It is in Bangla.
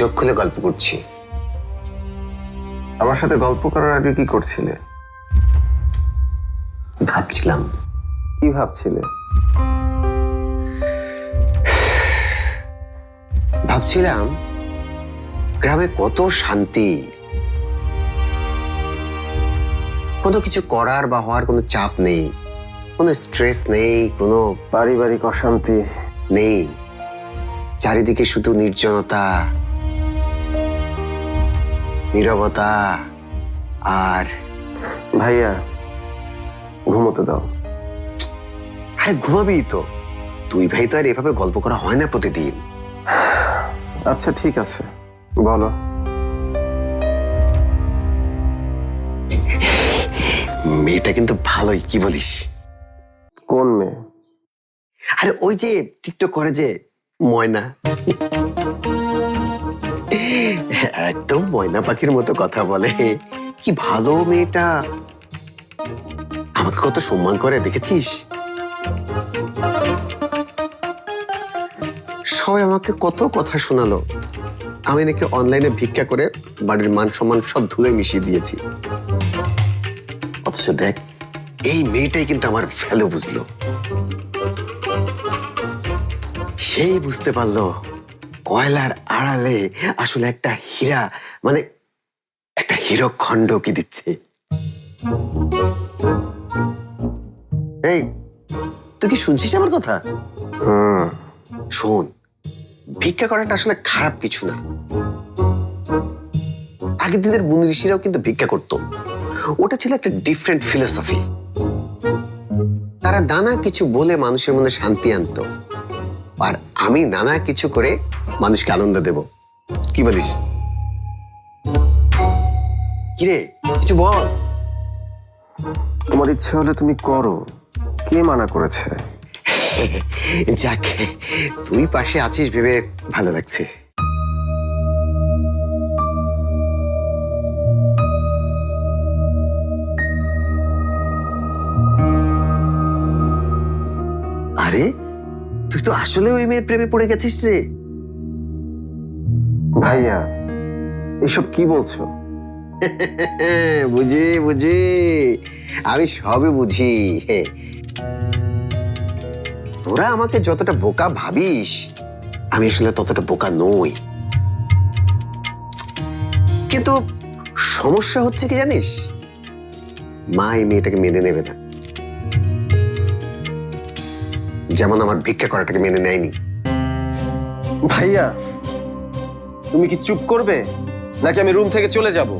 চোখ খুলে গল্প করছি। আমার সাথে গল্প করার আগে কি করছিলে? ভাবছিলাম। কি ভাবছিলে? ভাবছিলাম গ্রামে কত শান্তি, কোনো কিছু করার বা হওয়ার কোনো চাপ নেই, কোনো স্ট্রেস নেই, কোনো পারিবারিক অশান্তি নেই। চারিদিকে শুধু নির্জনতা, নীরবতা। আর ভাইয়া, ঘুমোতে দাও। আরে ঘুমাবি তো, তুই ভাই তো আর এভাবে গল্প করা হয় না প্রতিদিন। আচ্ছা ঠিক আছে, বলো। মেয়েটা কিন্তু ভালোই, কি বলিস? কোন মেয়ে? আরে ওই যে টিকটক করে যে ময়না, একদম ময়না পাখির মতো কথা বলে। কি ভালো মেয়েটা, আমাকে কত সম্মান করে দেখেছিস? সবাই আমাকে কত কথা শোনালো, আমি নাকি অনলাইনে ভিক্ষা করে বাড়ির মান সম্মান সব ধুলে মিশিয়ে দিয়েছি। অথচ দেখ, এই মেয়েটাই কিন্তু আমার ভ্যালু বুঝলো। সেই বুঝতে পারলো কয়লার আড়ালে আসলে একটা হীরা, মানে একটা হীরকখণ্ড কি দিচ্ছে। এই, তুই কি শুনছিস আমার কথা? শোন, ভিক্ষা করাটা আসলে খারাপ কিছু না। আগের দিনের মুনি ঋষিরাও কিন্তু ভিক্ষা করতো, ওটা ছিল একটা ডিফারেন্ট ফিলোসফি। তারা নানা কিছু বলে মানুষের মনে শান্তি আনতো, আর আমি নানা কিছু করে মানুষকে আনন্দ দেব। কি বলিস? কিরে, কিছু বল। তোমার ইচ্ছে হলে তুমি করো, কে মানা করেছে? যাক, তুই পাশে আছিস ভেবে ভালো লাগছে। আরে, তুই তো আসলে ওই মেয়ের প্রেমে পড়ে গেছিস রে। ভাইয়া, এসব কি বলছো? বুঝি বুঝি, আমি সবই বুঝি। তোরা আমাকে যতটা বোকা ভাবিস, আমি আসলে ততটা বোকা নই। কিন্তু সমস্যা হচ্ছে কি জানিস, মা এই মেয়েটাকে মেনে নেবে না, যেমন আমার ভিক্ষা করাটাকে মেনে নেয়নি। ভাইয়া, তুমি কি চুপ করবে নাকি আমি রুম থেকে চলে যাব?